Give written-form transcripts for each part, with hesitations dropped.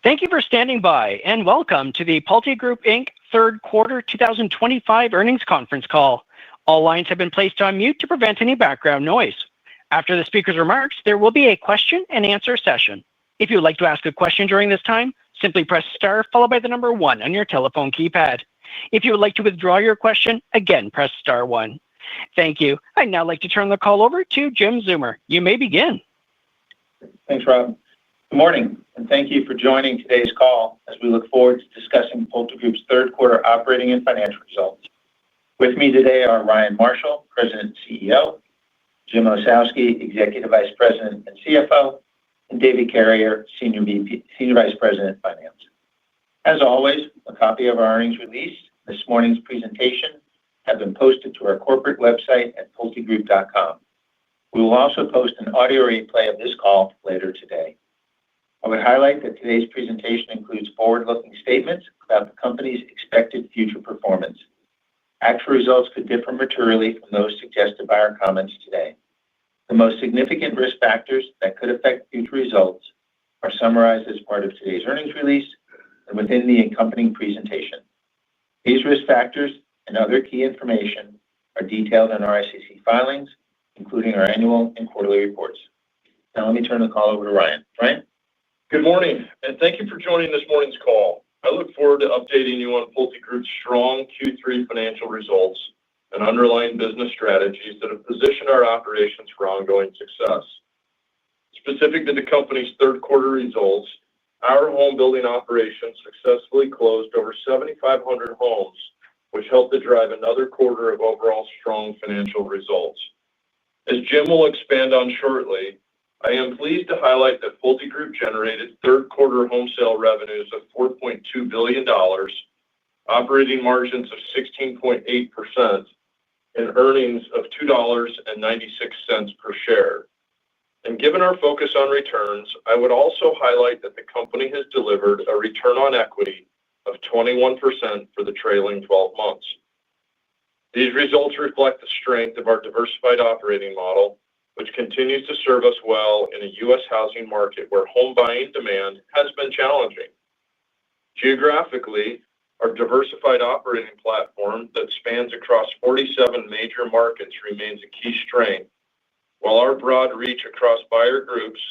Thank you for standing by, and welcome to the PulteGroup Inc. Third Quarter 2025 Earnings Conference Call. All lines have been placed on mute to prevent any background noise. After the speaker's remarks, there will be a question-and-answer session. If you would like to ask a question during this time, simply press star followed by the number 1 on your telephone keypad. If you would like to withdraw your question, again, press star 1. Thank you. I'd now like to turn the call over to Jim Zeumer. You may begin. Thanks, Rob. Good morning, and thank you for joining today's call as we look forward to discussing PulteGroup's third quarter operating and financial results. With me today are Ryan Marshall, President and CEO, Jim Ossowski, Executive Vice President and CFO, and David Carrier, Senior Vice President of Finance. As always, a copy of our earnings release and this morning's presentation have been posted to our corporate website at PulteGroup.com. We will also post an audio replay of this call later today. I would highlight that today's presentation includes forward-looking statements about the company's expected future performance. Actual results could differ materially from those suggested by our comments today. The most significant risk factors that could affect future results are summarized as part of today's earnings release and within the accompanying presentation. These risk factors and other key information are detailed in our SEC filings, including our annual and quarterly reports. Now, let me turn the call over to Ryan. Ryan? Good morning, and thank you for joining this morning's call. I look forward to updating you on PulteGroup's strong Q3 financial results and underlying business strategies that have positioned our operations for ongoing success. Specific to the company's third quarter results, our home building operations successfully closed over 7,500 homes, which helped to drive another quarter of overall strong financial results. As Jim will expand on shortly, I am pleased to highlight that PulteGroup generated third quarter home sale revenues of $4.2 billion, operating margins of 16.8%, and earnings of $2.96 per share. Given our focus on returns, I would also highlight that the company has delivered a return on equity of 21% for the trailing 12 months. These results reflect the strength of our diversified operating model, which continues to serve us well in a U.S. housing market where home buying demand has been challenging. Geographically, our diversified operating platform that spans across 47 major markets remains a key strength, while our broad reach across buyer groups,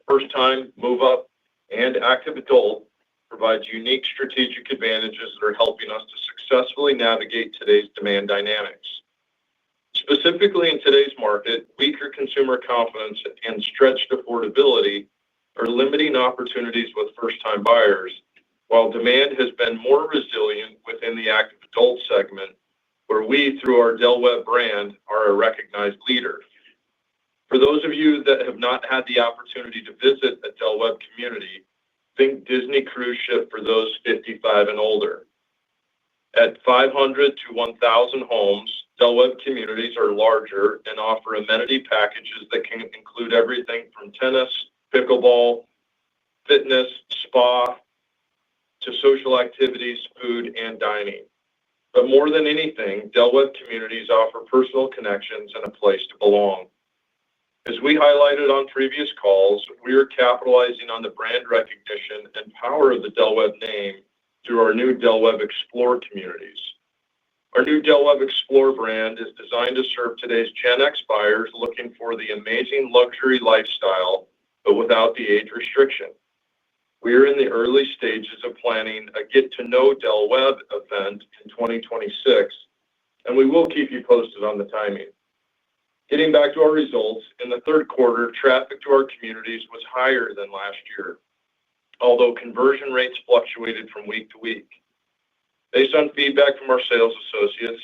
first-time, move-up, and active adult provides unique strategic advantages that are helping us to successfully navigate today's demand dynamics. Specifically in today's market, weaker consumer confidence and stretched affordability are limiting opportunities with first-time buyers, while demand has been more resilient within the active adult segment, where we, through our Del Webb brand, are a recognized leader. For those of you that have not had the opportunity to visit a Del Webb community, think Disney cruise ship for those 55 and older. At 500 to 1,000 homes, Del Webb communities are larger and offer amenity packages that can include everything from tennis, pickleball, fitness, spa, to social activities, food, and dining. But more than anything, Del Webb communities offer personal connections and a place to belong. As we highlighted on previous calls, we are capitalizing on the brand recognition and power of the Del Webb name through our new Del Webb Explore communities. Our new Del Webb Explore brand is designed to serve today's Gen X buyers looking for the amazing luxury lifestyle, but without the age restriction. We are in the early stages of planning a get-to-know Del Webb event in 2026, and we will keep you posted on the timing. Getting back to our results, in the third quarter, traffic to our communities was higher than last year, although conversion rates fluctuated from week to week. Based on feedback from our sales associates,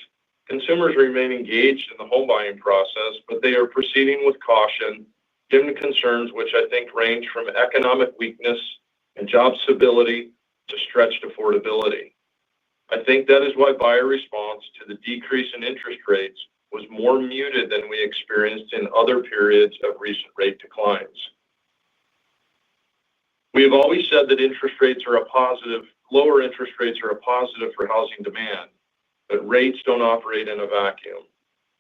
consumers remain engaged in the home buying process, but they are proceeding with caution given concerns which I think range from economic weakness and job stability to stretched affordability. I think that is why buyer response to the decrease in interest rates was more muted than we experienced in other periods of recent rate declines. We have always said that lower interest rates are a positive for housing demand, but rates don't operate in a vacuum.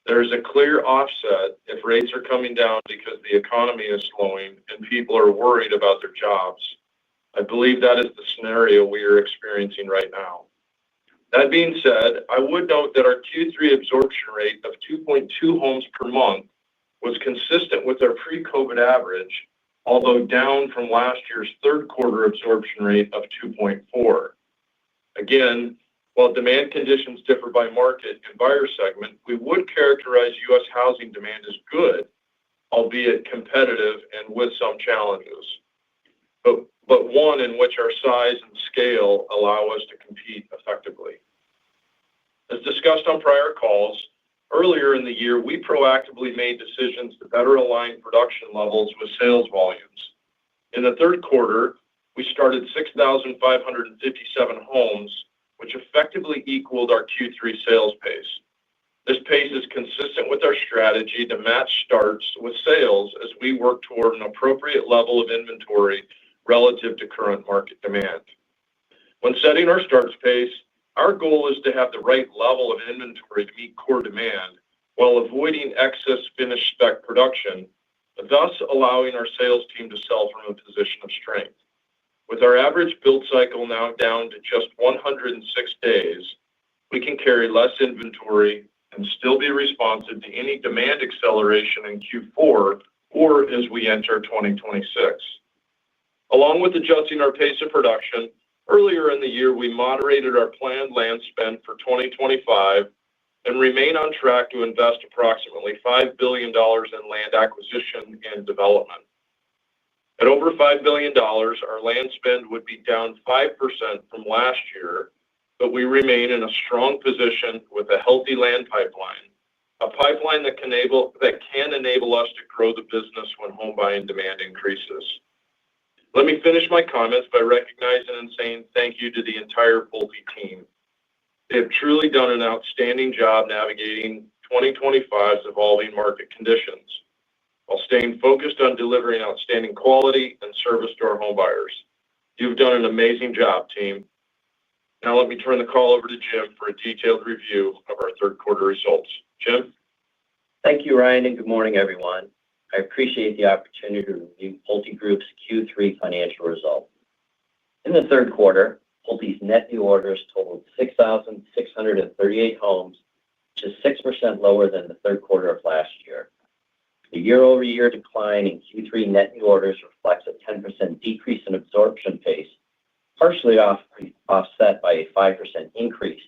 There is a clear offset if rates are coming down because the economy is slowing and people are worried about their jobs. I believe that is the scenario we are experiencing right now. That being said, I would note that our Q3 absorption rate of 2.2 homes per month was consistent with our pre-COVID average, although down from last year's third quarter absorption rate of 2.4. Again, while demand conditions differ by market and buyer segment, we would characterize U.S. housing demand as good, albeit competitive and with some challenges, but one in which our size and scale allow us to compete effectively. As discussed on prior calls, earlier in the year, we proactively made decisions to better align production levels with sales volumes. In the third quarter, we started 6,557 homes, which effectively equaled our Q3 sales pace. This pace is consistent with our strategy to match starts with sales as we work toward an appropriate level of inventory relative to current market demand. When setting our starts pace, our goal is to have the right level of inventory to meet core demand while avoiding excess finished spec production, thus allowing our sales team to sell from a position of strength. With our average build cycle now down to just 106 days, we can carry less inventory and still be responsive to any demand acceleration in Q4 or as we enter 2026. Along with adjusting our pace of production, earlier in the year, we moderated our planned land spend for 2025 and remain on track to invest approximately $5 billion in land acquisition and development. At over $5 billion, our land spend would be down 5% from last year, but we remain in a strong position with a healthy land pipeline, a pipeline that can enable us to grow the business when home buying demand increases. Let me finish my comments by recognizing and saying thank you to the entire Pulte team. They have truly done an outstanding job navigating 2025's evolving market conditions while staying focused on delivering outstanding quality and service to our home buyers. You've done an amazing job, team. Now let me turn the call over to Jim for a detailed review of our third quarter results. Jim? Thank you, Ryan, and good morning, everyone. I appreciate the opportunity to review PulteGroup's Q3 financial results. In the third quarter, Pulte's net new orders totaled 6,638 homes, which is 6% lower than the third quarter of last year. The year-over-year decline in Q3 net new orders reflects a 10% decrease in absorption pace, partially offset by a 5% increase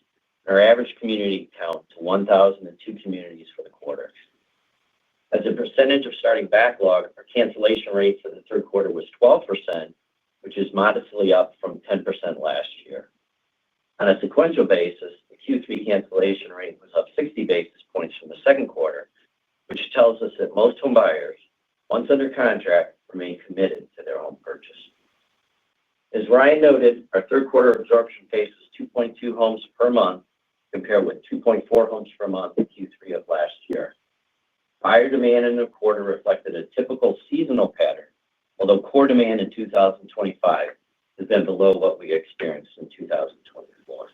in our average community count to 1,002 communities for the quarter. As a percentage of starting backlog, our cancellation rate for the third quarter was 12%, which is modestly up from 10% last year. On a sequential basis, the Q3 cancellation rate was up 60 basis points from the second quarter, which tells us that most home buyers, once under contract, remain committed to their home purchase. As Ryan noted, our third quarter absorption pace was 2.2 homes per month, compared with 2.4 homes per month in Q3 of last year. Buyer demand in the quarter reflected a typical seasonal pattern, although core demand in 2025 has been below what we experienced in 2024.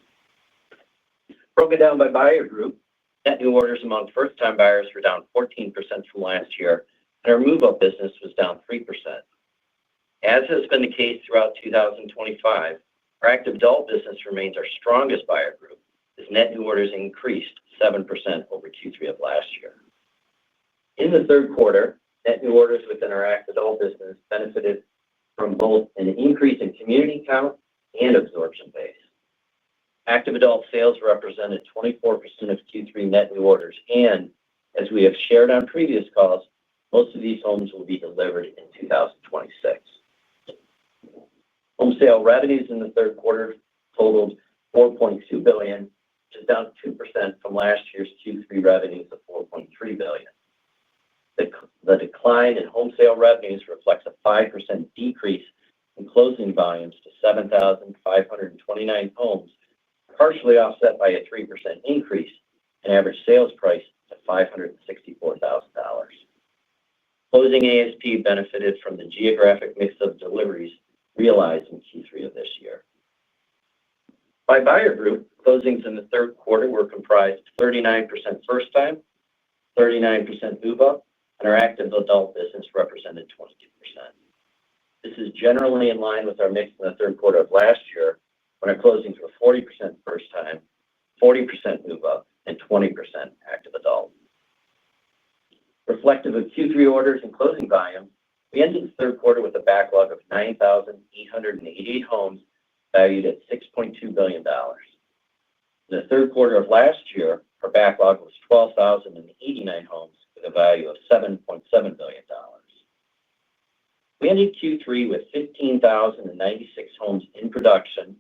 Broken down by buyer group, net new orders among first-time buyers were down 14% from last year, and our move-up business was down 3%. As has been the case throughout 2025, our active adult business remains our strongest buyer group, as net new orders increased 7% over Q3 of last year. In the third quarter, net new orders within our active adult business benefited from both an increase in community count and absorption pace. Active adult sales represented 24% of Q3 net new orders, and as we have shared on previous calls, most of these homes will be delivered in 2026. Home sale revenues in the third quarter totaled $4.2 billion, which is down 2% from last year's Q3 revenues of $4.3 billion. The decline in home sale revenues reflects a 5% decrease in closing volumes to 7,529 homes, partially offset by a 3% increase in average sales price to $564,000. Closing ASP benefited from the geographic mix of deliveries realized in Q3 of this year. By buyer group, closings in the third quarter were comprised of 39% first-time, 39% move-up, and our active adult business represented 22%. This is generally in line with our mix in the third quarter of last year, when our closings were 40% first time, 40% move up, and 20% active adult. Reflective of Q3 orders and closing volume, we ended the third quarter with a backlog of 9,888 homes valued at $6.2 billion. In the third quarter of last year, our backlog was 12,089 homes with a value of $7.7 billion. We ended Q3 with 15,096 homes in production,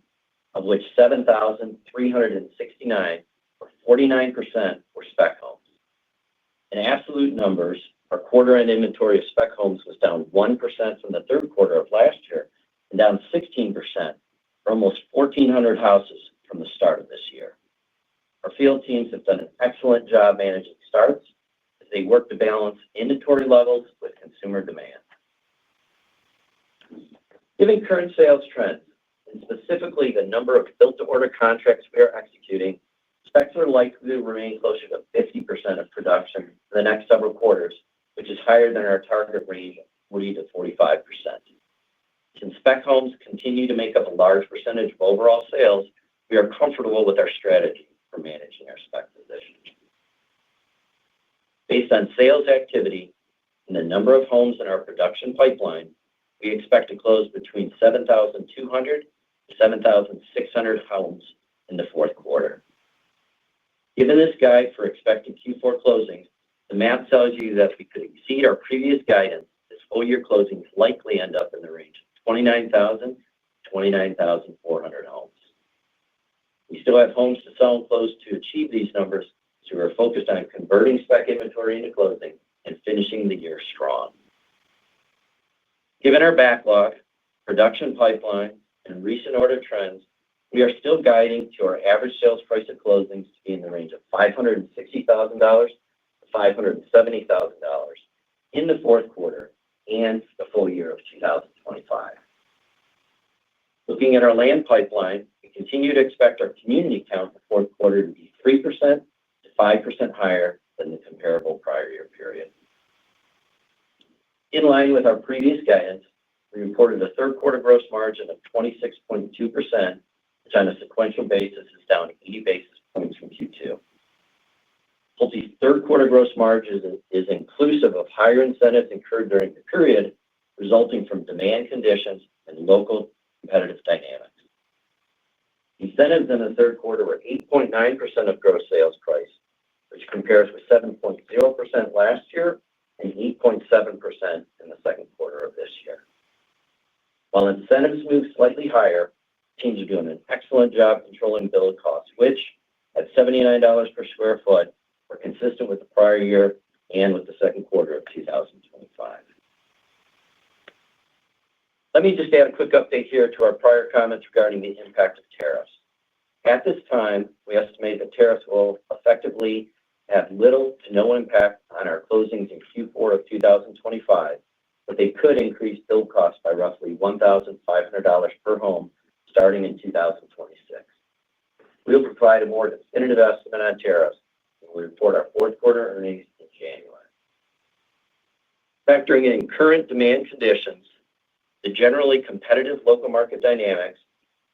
of which 7,369, or 49%, were spec homes. In absolute numbers, our quarter-end inventory of spec homes was down 1% from the third quarter of last year and down 16%, or almost 1,400 houses from the start of this year. Our field teams have done an excellent job managing starts as they work to balance inventory levels with consumer demand. Given current sales trends, and specifically the number of built-to-order contracts we are executing, specs are likely to remain closer to 50% of production for the next several quarters, which is higher than our target range of 40 to 45%. Since spec homes continue to make up a large percentage of overall sales, we are comfortable with our strategy for managing our spec position. Based on sales activity and the number of homes in our production pipeline, we expect to close between 7,200 to 7,600 homes in the fourth quarter. Given this guide for expected Q4 closings, the math tells you that we could exceed our previous guidance as full-year closings likely end up in the range of 29,000 to 29,400 homes. We still have homes to sell and close to achieve these numbers, so we're focused on converting spec inventory into closing and finishing the year strong. Given our backlog, production pipeline, and recent order trends, we are still guiding to our average sales price of closings to be in the range of $560,000 to $570,000 in the fourth quarter and the full year of 2025. Looking at our land pipeline, we continue to expect our community count in the fourth quarter to be 3% to 5% higher than the comparable prior year period. In line with our previous guidance, we reported a third quarter gross margin of 26.2%, which on a sequential basis is down 80 basis points from Q2. Pulte's third quarter gross margin is inclusive of higher incentives incurred during the period, resulting from demand conditions and local competitive dynamics. Incentives in the third quarter were 8.9% of gross sales price, which compares with 7.0% last year and 8.7% in the second quarter of this year. While incentives moved slightly higher, teams are doing an excellent job controlling build costs, which at $79 per square foot were consistent with the prior year and with the second quarter of 2025. Let me just add a quick update here to our prior comments regarding the impact of tariffs. At this time, we estimate that tariffs will effectively have little to no impact on our closings in Q4 of 2025, but they could increase build costs by roughly $1,500 per home starting in 2026. We'll provide a more definitive estimate on tariffs when we report our fourth quarter earnings in January. Factoring in current demand conditions, the generally competitive local market dynamics,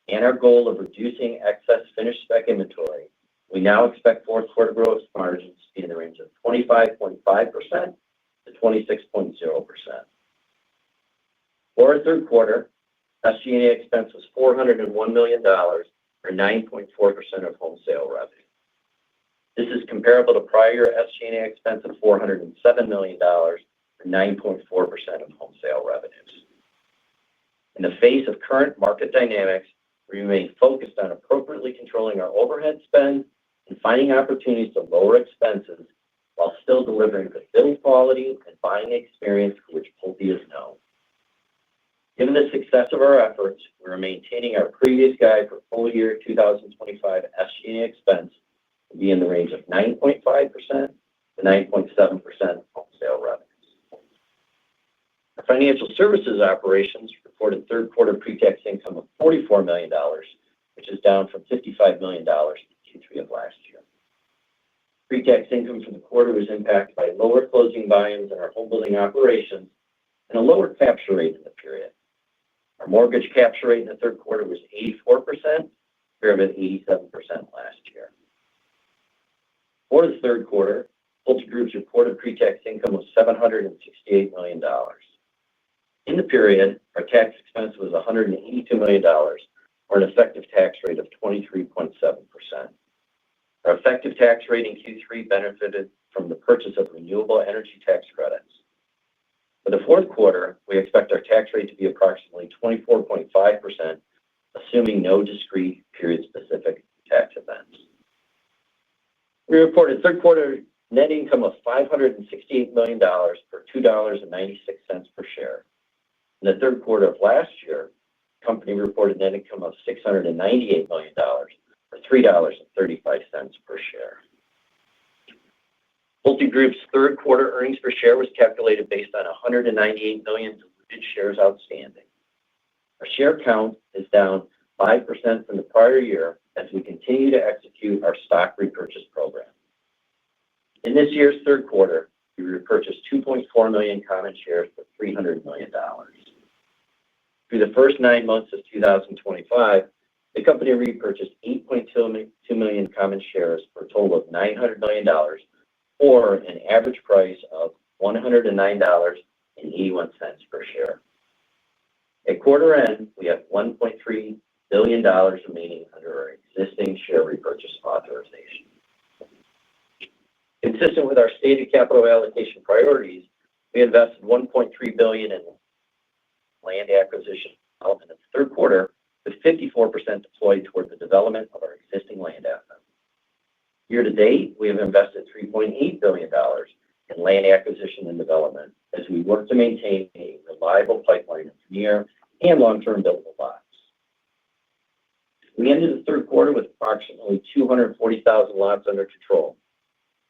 and our goal of reducing excess finished spec inventory, we now expect fourth quarter gross margins to be in the range of 25.5% to 26.0%. For our third quarter, SG&A expense was $401 million, or 9.4% of home sale revenue. This is comparable to prior year SG&A expense of $407 million, or 9.4% of home sale revenues. In the face of current market dynamics, we remain focused on appropriately controlling our overhead spend and finding opportunities to lower expenses while still delivering the build quality and buying experience for which Pulte is known. Given the success of our efforts, we are maintaining our previous guide for full year 2025 SG&A expense to be in the range of 9.5% to 9.7% of home sale revenues. Our financial services operations reported third quarter pre-tax income of $44 million, which is down from $55 million in Q3 of last year. Pre-tax income for the quarter was impacted by lower closing volumes in our home building operations and a lower capture rate in the period. Our mortgage capture rate in the third quarter was 84%, compared with 87% last year. For the third quarter, PulteGroup's reported pre-tax income was $768 million. In the period, our tax expense was $182 million, or an effective tax rate of 23.7%. Our effective tax rate in Q3 benefited from the purchase of renewable energy tax credits. For the fourth quarter, we expect our tax rate to be approximately 24.5%, assuming no discrete period-specific tax events. We reported third quarter net income of $568 million, or $2.96 per share. In the third quarter of last year, the company reported net income of $698 million, or $3.35 per share. PulteGroup's third quarter earnings per share was calculated based on 198 million diluted shares outstanding. Our share count is down 5% from the prior year as we continue to execute our stock repurchase program. In this year's third quarter, we repurchased 2.4 million common shares for $300 million. Through the first 9 months of 2025, the company repurchased 8.2 million common shares for a total of $900 million, or an average price of $109.81 per share. At quarter end, we have $1.3 billion remaining under our existing share repurchase authorization. Consistent with our stated capital allocation priorities, we invested $1.3 billion in land acquisition development in the third quarter, with 54% deployed toward the development of our existing land assets. Year to date, we have invested $3.8 billion in land acquisition and development as we work to maintain a reliable pipeline of near and long-term buildable lots. We ended the third quarter with approximately 240,000 lots under control.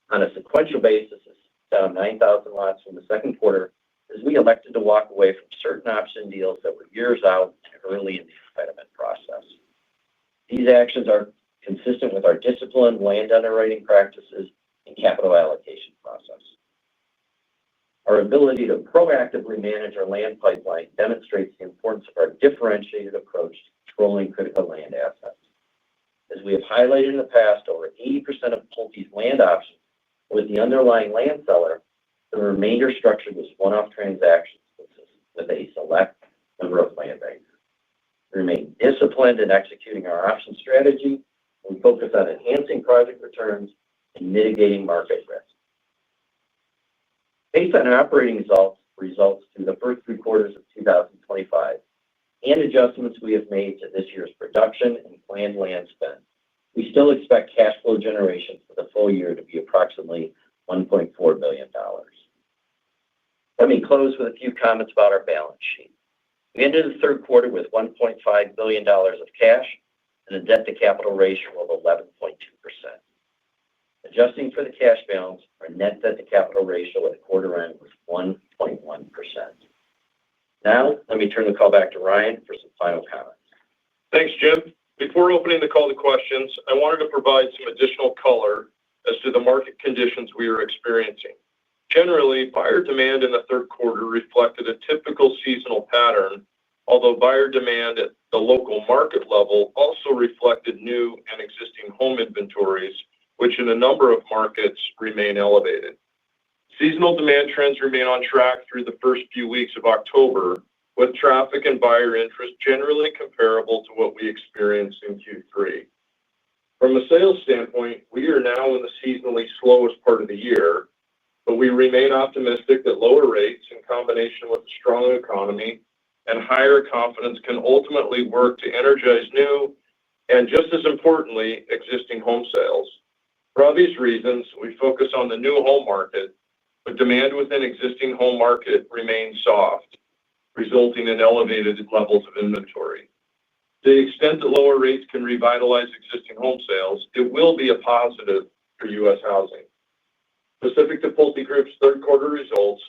On a sequential basis, it's down 9,000 lots from the second quarter as we elected to walk away from certain option deals that were years out and early in the entitlement process. These actions are consistent with our disciplined land underwriting practices and capital allocation process. Our ability to proactively manage our land pipeline demonstrates the importance of our differentiated approach to controlling critical land assets. As we have highlighted in the past, over 80% of Pulte's land options are with the underlying land seller, the remainder structured as one-off transactions with a select number of land banks. We remain disciplined in executing our option strategy, and we focus on enhancing project returns and mitigating market risk. Based on our operating results through the first 3 quarters of 2025 and adjustments we have made to this year's production and planned land spend, we still expect cash flow generation for the full year to be approximately $1.4 billion. Let me close with a few comments about our balance sheet. We ended the third quarter with $1.5 billion of cash and a debt-to-capital ratio of 11.2%. Adjusting for the cash balance, our net debt-to-capital ratio at the quarter end was 1.1%. Now, let me turn the call back to Ryan for some final comments. Thanks, Jim. Before opening the call to questions, I wanted to provide some additional color as to the market conditions we are experiencing. Generally, buyer demand in the third quarter reflected a typical seasonal pattern, although buyer demand at the local market level also reflected new and existing home inventories, which in a number of markets remain elevated. Seasonal demand trends remain on track through the first few weeks of October, with traffic and buyer interest generally comparable to what we experienced in Q3. From a sales standpoint, we are now in the seasonally slowest part of the year, but we remain optimistic that lower rates in combination with a strong economy and higher confidence can ultimately work to energize new and, just as importantly, existing home sales. For obvious reasons, we focus on the new home market, but demand within existing home market remains soft, resulting in elevated levels of inventory. To the extent that lower rates can revitalize existing home sales, it will be a positive for U.S. housing. Specific to PulteGroup's third quarter results,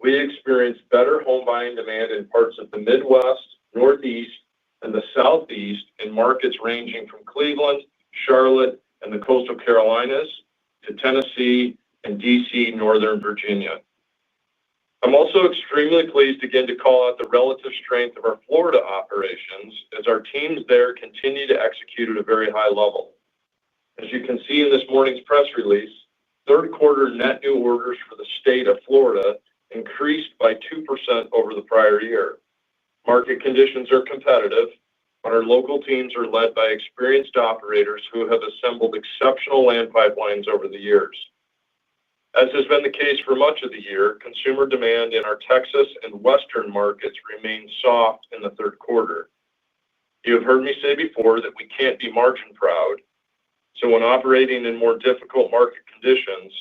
we experienced better home buying demand in parts of the Midwest, Northeast, and the Southeast in markets ranging from Cleveland, Charlotte, and the coastal Carolinas to Tennessee and D.C., Northern Virginia. I'm also extremely pleased again to call out the relative strength of our Florida operations as our teams there continue to execute at a very high level. As you can see in this morning's press release, third quarter net new orders for the state of Florida increased by 2% over the prior year. Market conditions are competitive, but our local teams are led by experienced operators who have assembled exceptional land pipelines over the years. As has been the case for much of the year, consumer demand in our Texas and Western markets remained soft in the third quarter. You have heard me say before that we can't be margin proud, so when operating in more difficult market conditions,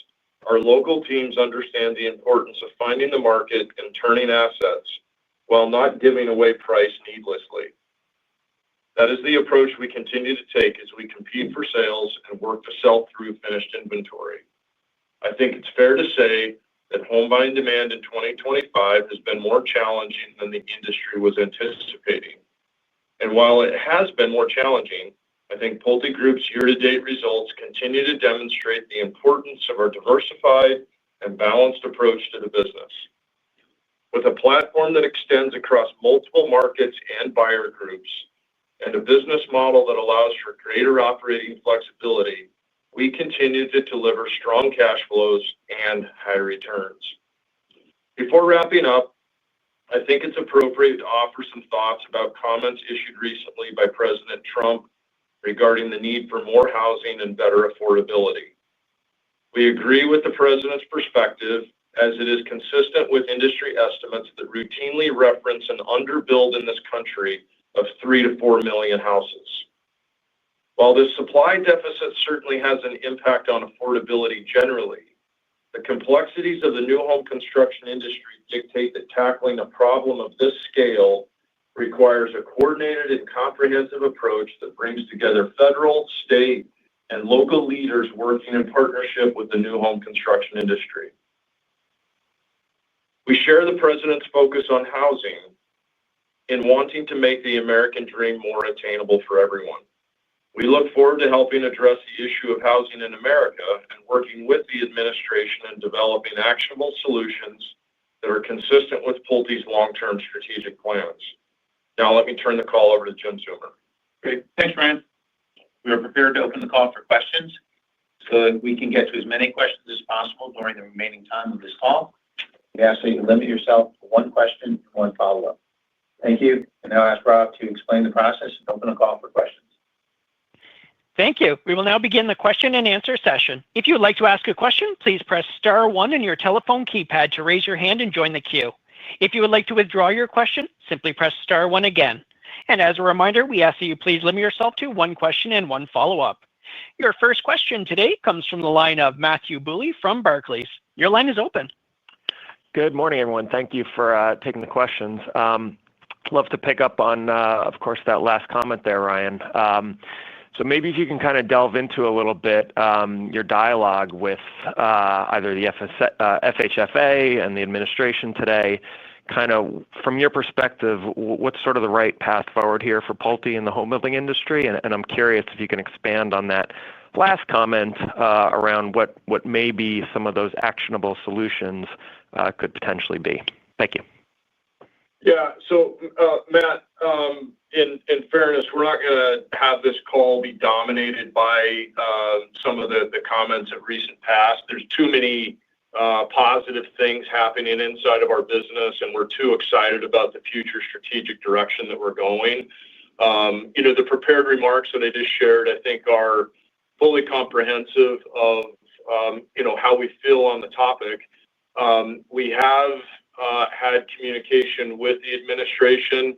our local teams understand the importance of finding the market and turning assets while not giving away price needlessly. That is the approach we continue to take as we compete for sales and work to sell through finished inventory. I think it's fair to say that home buying demand in 2025 has been more challenging than the industry was anticipating. And while it has been more challenging, I think PulteGroup's year-to-date results continue to demonstrate the importance of our diversified and balanced approach to the business. With a platform that extends across multiple markets and buyer groups, and a business model that allows for greater operating flexibility, we continue to deliver strong cash flows and high returns. Before wrapping up, I think it's appropriate to offer some thoughts about comments issued recently by President Trump regarding the need for more housing and better affordability. We agree with the president's perspective, as it is consistent with industry estimates that routinely reference an underbuild in this country of 3 to 4 million houses. While this supply deficit certainly has an impact on affordability generally, the complexities of the new home construction industry dictate that tackling a problem of this scale requires a coordinated and comprehensive approach that brings together federal, state, and local leaders working in partnership with the new home construction industry. We share the president's focus on housing in wanting to make the American dream more attainable for everyone. We look forward to helping address the issue of housing in America and working with the administration in developing actionable solutions that are consistent with Pulte's long-term strategic plans. Now let me turn the call over to Jim Zeumer. Great. Thanks, Ryan. We are prepared to open the call for questions so that we can get to as many questions as possible during the remaining time of this call. We ask that you limit yourself to one question and one follow-up. Thank you. And now I ask Rob to explain the process and open the call for questions. Thank you. We will now begin the question and answer session. If you would like to ask a question, please press star one on your telephone keypad to raise your hand and join the queue. If you would like to withdraw your question, simply press star one again. And as a reminder, we ask that you please limit yourself to one question and one follow-up. Your first question today comes from the line of Matthew Bouley from Barclays. Your line is open. Good morning, everyone. Thank you for taking the questions. Love to pick up on, of course, that last comment there, Ryan. So maybe if you can kind of delve into a little bit your dialogue with either the FHFA and the administration today, kind of from your perspective, what's sort of the right path forward here for Pulte in the home building industry? And I'm curious if you can expand on that last comment around what maybe some of those actionable solutions could potentially be. Thank you. Yeah. So, Matt, in fairness, we're not going to have this call be dominated by some of the comments of recent past. There's too many positive things happening inside of our business, and we're too excited about the future strategic direction that we're going. The prepared remarks that I just shared, I think, are fully comprehensive of how we feel on the topic. We have had communication with the administration,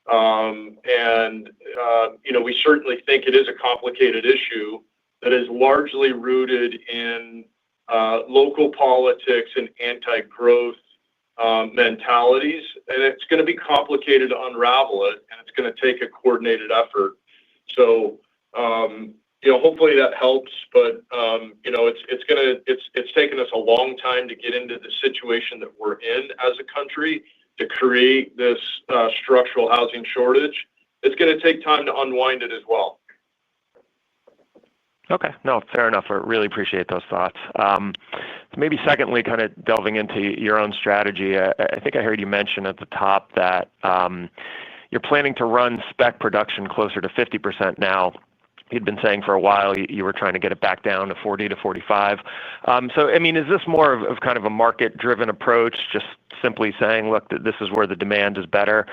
and we certainly think it is a complicated issue that is largely rooted in local politics and anti-growth mentalities, and it's going to be complicated to unravel it, and it's going to take a coordinated effort. So, hopefully that helps, but it's taken us a long time to get into the situation that we're in as a country to create this structural housing shortage. It's going to take time to unwind it as well. Okay. No, fair enough. I really appreciate those thoughts. Maybe secondly, kind of delving into your own strategy, I think I heard you mention at the top that you're planning to run spec production closer to 50% now. You'd been saying for a while you were trying to get it back down to 40 to 45. So, I mean, is this more of kind of a market-driven approach, just simply saying, look, this is where the demand is better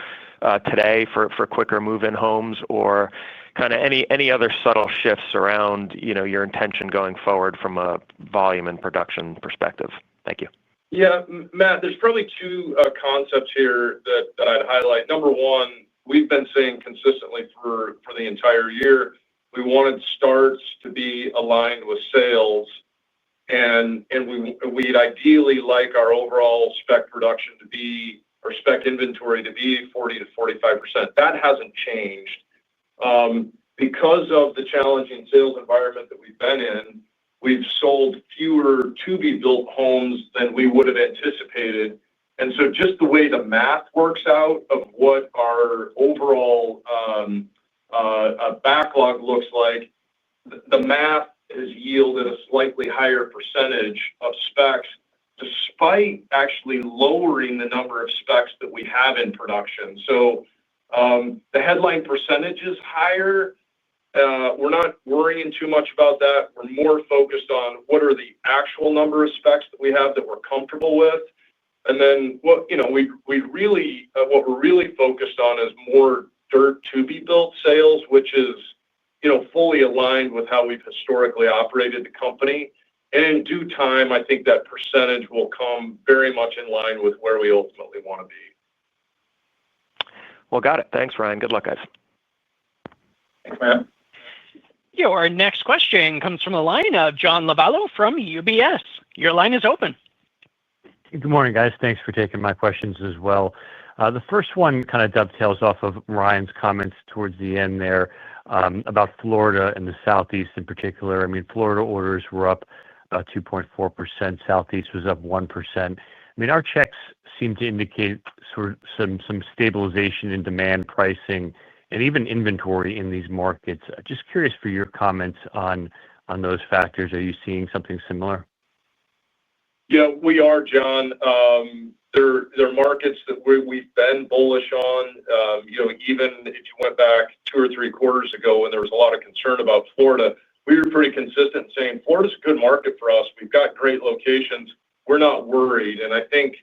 today for quicker move-in homes, or kind of any other subtle shifts around your intention going forward from a volume and production perspective? Thank you. Yeah, Matt, there's probably two concepts here that I'd highlight. Number one, we've been saying consistently for the entire year, we wanted starts to be aligned with sales, and we'd ideally like our overall spec production to be, or spec inventory to be 40 to 45%. That hasn't changed. Because of the challenging sales environment that we've been in, we've sold fewer to-be-built homes than we would have anticipated. And so just the way the math works out of what our overall backlog looks like, the math has yielded a slightly higher percentage of specs, despite actually lowering the number of specs that we have in production. So the headline percentage is higher. We're not worrying too much about that. We're more focused on what are the actual number of specs that we have that we're comfortable with. And then what we're really focused on is more dirt to be built sales, which is fully aligned with how we've historically operated the company. And in due time, I think that percentage will come very much in line with where we ultimately want to be. Well, got it. Thanks, Ryan. Good luck, guys. Thanks, Matt. Your next question comes from the line of John Lovallo from UBS. Your line is open. Good morning, guys. Thanks for taking my questions as well. The first one kind of dovetails off of Ryan's comments towards the end there about Florida and the Southeast in particular. I mean, Florida orders were up 2.4%. Southeast was up 1%. I mean, our checks seem to indicate sort of some stabilization in demand, pricing, and even inventory in these markets. Just curious for your comments on those factors. Are you seeing something similar? Yeah, we are, John. They're markets that we've been bullish on. Even if you went back 2 or 3 quarters ago when there was a lot of concern about Florida, we were pretty consistent saying Florida's a good market for us. We've got great locations. We're not worried. And I think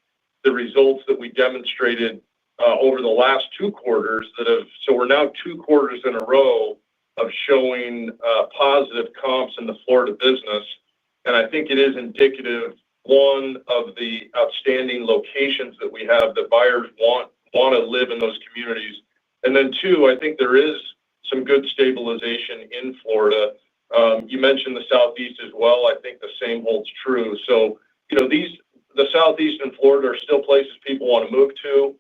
the results that we demonstrated over the last 2 quarters so we're now 2 quarters in a row of showing positive comps in the Florida business. And I think it is indicative, one, of the outstanding locations that we have that buyers want to live in those communities. And then 2, I think there is some good stabilization in Florida. You mentioned the Southeast as well. I think the same holds true. So, the Southeast and Florida are still places people want to move to.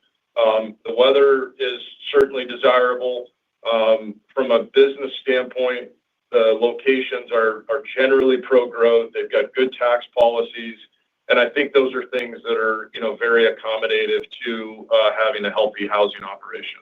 The weather is certainly desirable. From a business standpoint, the locations are generally pro-growth. They've got good tax policies. And I think those are things that are, very accommodative to having a healthy housing operation.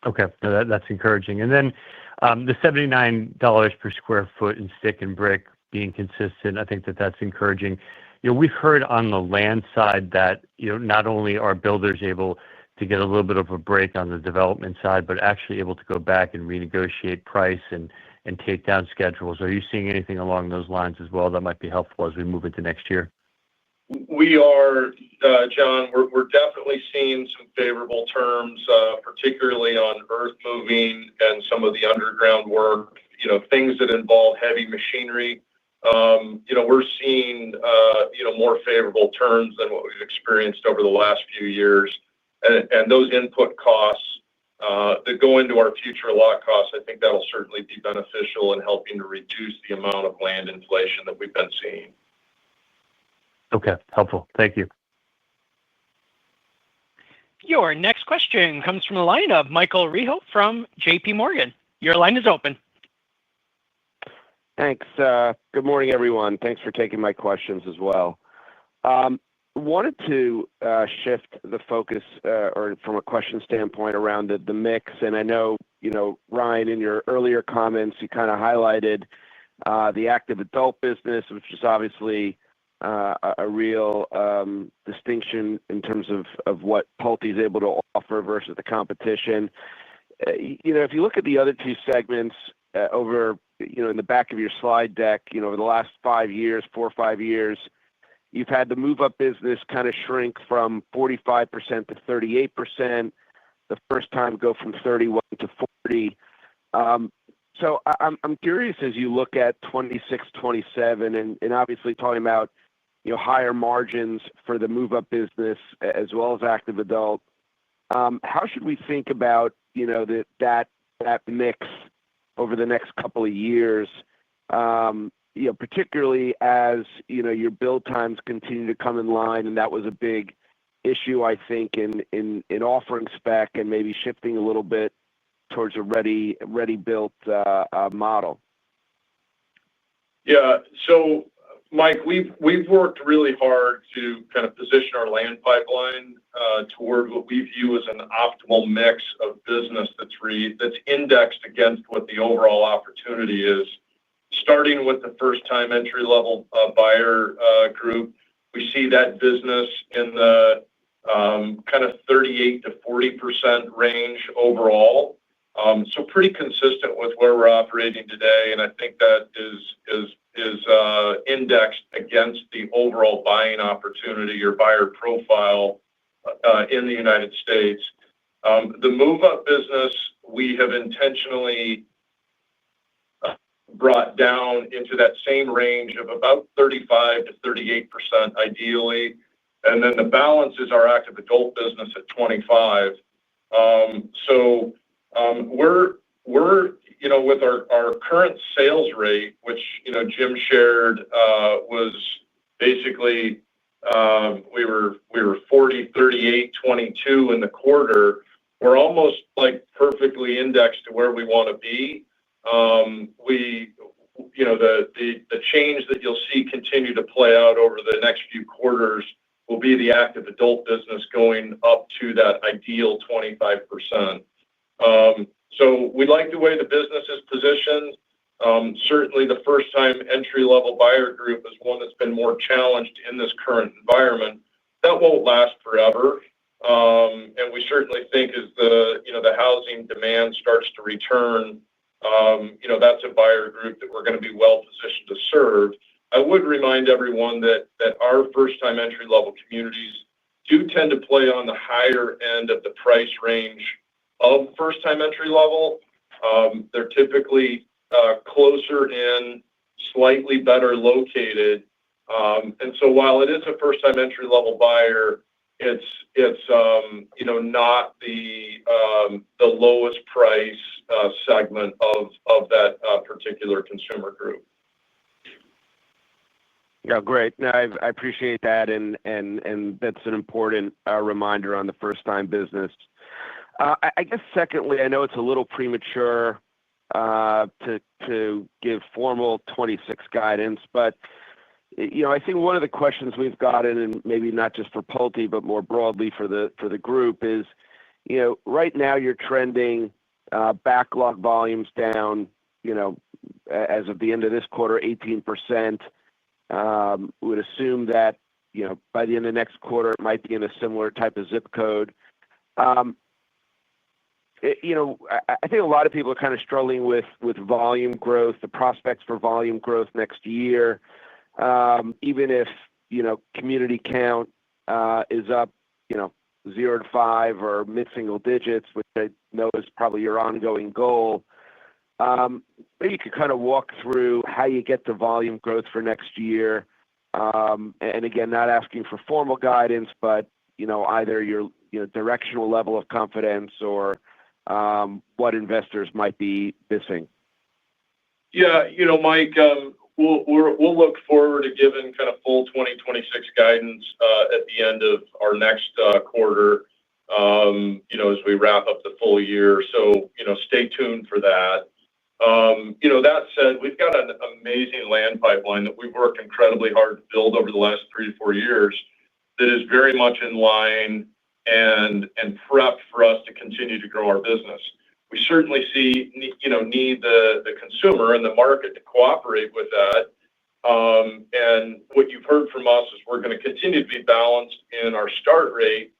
Okay, no, that's encouraging. And then the $79 per square foot in stick and brick being consistent, I think that's encouraging. We've heard on the land side that not only are builders able to get a little bit of a break on the development side, but actually able to go back and renegotiate price and take down schedules. Are you seeing anything along those lines as well that might be helpful as we move into next year? We are, John. We're definitely seeing some favorable terms, particularly on earth moving and some of the underground work. Things that involve heavy machinery. We're seeing more favorable terms than what we've experienced over the last few years. And those input costs that go into our future lot costs, I think that'll certainly be beneficial in helping to reduce the amount of land inflation that we've been seeing. Okay, helpful. Thank you. Your next question comes from the line of Michael Rehaut from JP Morgan. Your line is open. Thanks. Good morning, everyone. Thanks for taking my questions as well. Wanted to shift the focus or from a question standpoint around the mix. And I know Ryan, in your earlier comments, you kind of highlighted the active adult business, which is obviously a real distinction in terms of what Pulte is able to offer versus the competition. If you look at the other two segments over, in the back of your slide deck, over the last 5 years, 4 or 5 years, you've had the move-up business kind of shrink from 45% to 38%, the first time go from 31 to 40. So I'm curious, as you look at 26, 27, and obviously talking about higher margins for the move-up business as well as active adult, how should we think about that mix over the next couple of years, particularly as your build times continue to come in line, and that was a big issue, I think, in offering spec and maybe shifting a little bit towards a ready-built model. Yeah. So, Mike, we've worked really hard to kind of position our land pipeline toward what we view as an optimal mix of business that's indexed against what the overall opportunity is. Starting with the first-time entry-level buyer group, we see that business in the kind of 38 to 40% range overall. So pretty consistent with where we're operating today, and I think that is indexed against the overall buying opportunity or buyer profile in the United States. The move-up business, we have intentionally brought down into that same range of about 35 to 38% ideally, and then the balance is our active adult business at 25. So we're with our current sales rate, which Jim shared, was basically we were 40, 38, 22 in the quarter. We're almost like perfectly indexed to where we want to be. The change that you'll see continue to play out over the next few quarters will be the active adult business going up to that ideal 25%. So we like the way the business is positioned. Certainly the first-time entry-level buyer group is one that's been more challenged in this current environment. That won't last forever. And we certainly think as the housing demand starts to return, that's a buyer group that we're going to be well positioned to serve. I would remind everyone that our first-time entry-level communities do tend to play on the higher end of the price range of first-time entry-level. They're typically closer in, slightly better located. And so while it is a first-time entry-level buyer, it's not the lowest price segment of that particular consumer group. Yeah, great. No, I appreciate that, and that's an important reminder on the first-time business. I guess secondly, I know it's a little premature to give formal 26 guidance, but I think one of the questions we've gotten, and maybe not just for Pulte, but more broadly for the group, is right now you're trending backlog volumes down, as of the end of this quarter, 18%. We would assume that by the end of next quarter, it might be in a similar type of zip code. I think a lot of people are kind of struggling with volume growth, the prospects for volume growth next year, even if community count is up 0 to 5 or mid-single digits, which I know is probably your ongoing goal. Maybe you could kind of walk through how you get the volume growth for next year. And again, not asking for formal guidance, but either your directional level of confidence or what investors might be missing. Yeah, Mike, we'll look forward to giving kind of full 2026 guidance at the end of our next quarter, as we wrap up the full year. So, stay tuned for that. That said, we've got an amazing land pipeline that we've worked incredibly hard to build over the last 3 to 4 years that is very much in line and prepped for us to continue to grow our business. We certainly need the consumer and the market to cooperate with that. And what you've heard from us is we're going to continue to be balanced in our start rate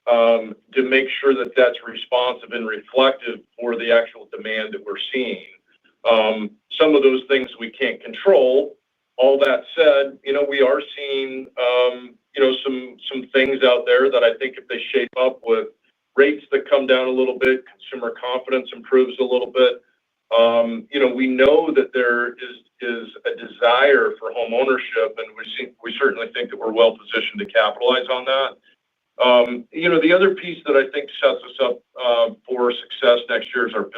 to make sure that that's responsive and reflective for the actual demand that we're seeing. Some of those things we can't control. All that said, we are seeing some things out there that I think if they shape up with rates that come down a little bit, consumer confidence improves a little bit. We know that there is a desire for home ownership, and we certainly think that we're well positioned to capitalize on that. The other piece that I think sets us up for success next year is our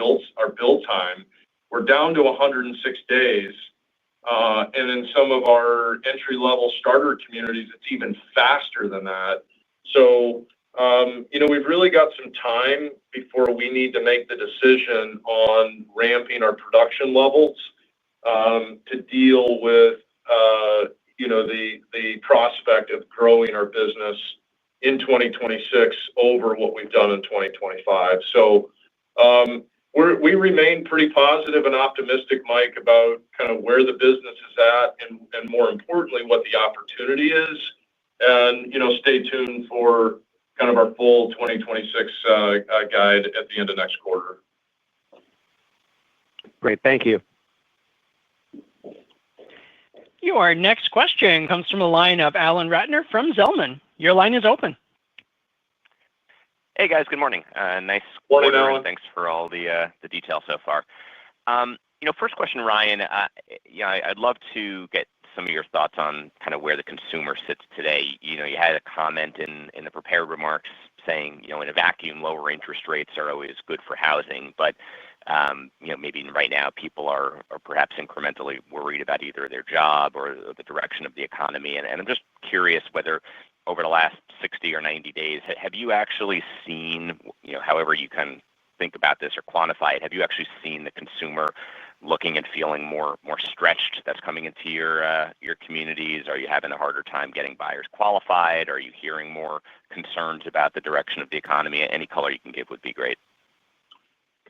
build time. We're down to 106 days, and in some of our entry-level starter communities, it's even faster than that. So, we've really got some time before we need to make the decision on ramping our production levels to deal with the prospect of growing our business in 2026 over what we've done in 2025. So we remain pretty positive and optimistic, Mike, about kind of where the business is at and more importantly, what the opportunity is. And, stay tuned for kind of our full 2026 guide at the end of next quarter. Great. Thank you. Your next question comes from a line of Alan Ratner from Zelman. Your line is open. Hey, guys. Good morning. Nice Morning, quarter, Alan. and thanks for all the details so far. First question, Ryan. I'd love to get some of your thoughts on kind of where the consumer sits today. You had a comment in the prepared remarks saying, in a vacuum, lower interest rates are always good for housing. But, maybe right now people are perhaps incrementally worried about either their job or the direction of the economy. And I'm just curious whether over the last 60 or 90 days, have you actually seen, however you can think about this or quantify it, have you actually seen the consumer looking and feeling more stretched that's coming into your communities? Are you having a harder time getting buyers qualified? Are you hearing more concerns about the direction of the economy? Any color you can give would be great.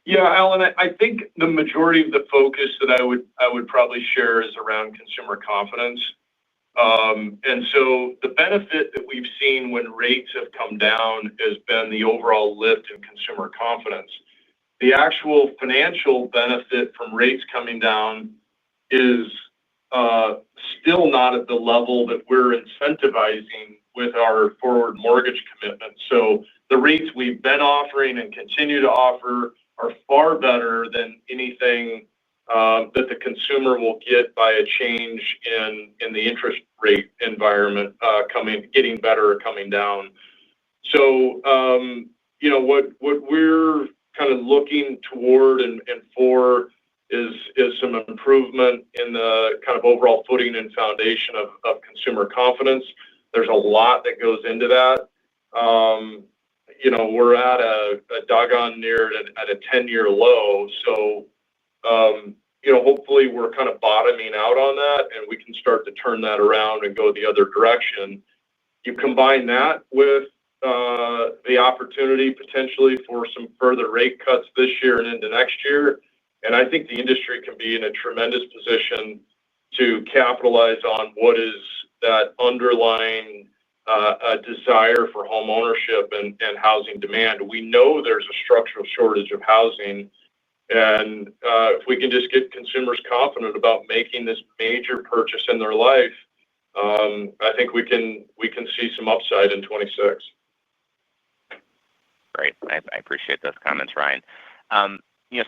Yeah, Alan, I think the majority of the focus that I would probably share is around consumer confidence. And so the benefit that we've seen when rates have come down has been the overall lift in consumer confidence. The actual financial benefit from rates coming down is still not at the level that we're incentivizing with our forward mortgage commitment. So the rates we've been offering and continue to offer are far better than anything that the consumer will get by a change in the interest rate environment getting better or coming down. So, what we're kind of looking toward and for is some improvement in the kind of overall footing and foundation of consumer confidence. There's a lot that goes into that. We're at a doggone near at a 10-year low. So, hopefully we're kind of bottoming out on that and we can start to turn that around and go the other direction. You combine that with the opportunity potentially for some further rate cuts this year and into next year. And I think the industry can be in a tremendous position to capitalize on what is that underlying desire for home ownership and housing demand. We know there's a structural shortage of housing. And if we can just get consumers confident about making this major purchase in their life, I think we can see some upside in 26. Great. I appreciate those comments, Ryan.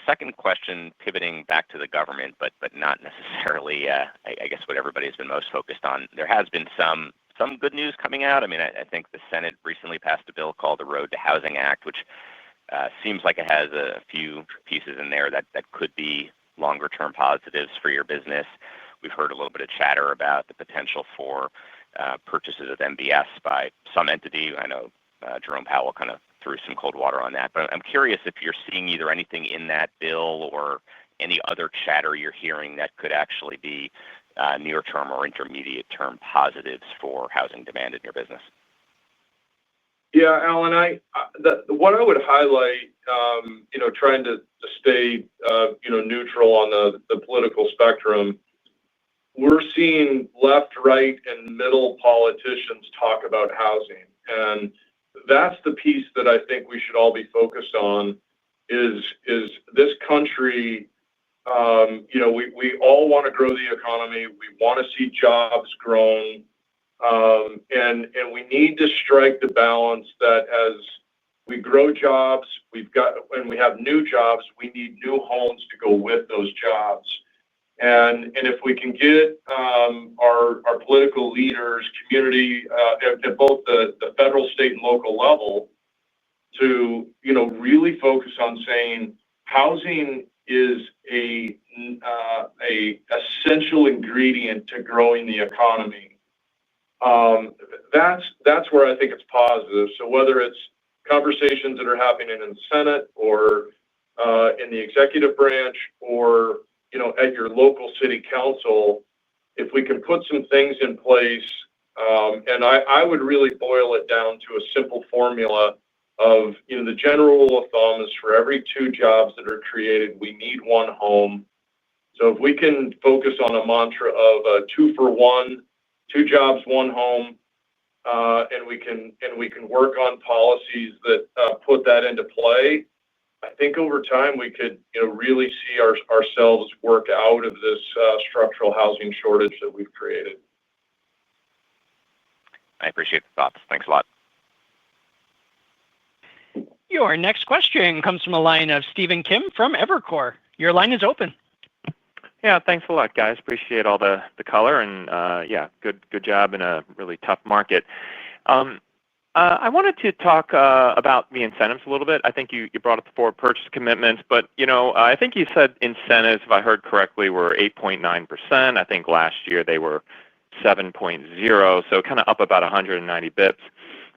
Second question, pivoting back to the government, but not necessarily, I guess, what everybody's been most focused on. There has been some good news coming out. I mean, I think the Senate recently passed a bill called the Road to Housing Act, which seems like it has a few pieces in there that could be longer-term positives for your business. We've heard a little bit of chatter about the potential for purchases of MBS by some entity. I know Jerome Powell kind of threw some cold water on that. But I'm curious if you're seeing either anything in that bill or any other chatter you're hearing that could actually be near-term or intermediate-term positives for housing demand in your business. Yeah, Alan, what I would highlight, trying to stay, neutral on the political spectrum, we're seeing left, right, and middle politicians talk about housing. And that's the piece that I think we should all be focused on is this country, we all want to grow the economy. We want to see jobs grown. And we need to strike the balance that as we grow jobs, when we have new jobs, we need new homes to go with those jobs. And if we can get our political leaders, community at both the federal, state, and local level to really focus on saying housing is a essential ingredient to growing the economy. That's where I think it's positive. So whether it's conversations that are happening in the Senate or in the executive branch or at your local city council, if we can put some things in place, and I would really boil it down to a simple formula of the general rule of thumb is for every 2 jobs that are created, we need 1 home. So if we can focus on a mantra of 2 for 1, 2 jobs, 1 home, and we can work on policies that put that into play, I think over time we could really see ourselves work out of this structural housing shortage that we've created. I appreciate the thoughts. Thanks a lot. Your next question comes from a line of Stephen Kim from Evercore. Your line is open. Yeah, thanks a lot, guys. Appreciate all the color and good job in a really tough market. I wanted to talk about the incentives a little bit. I think you brought up the forward purchase commitments, but I think you said incentives, if I heard correctly, were 8.9%. I think last year they were 7.0, so kind of up about 190 bips,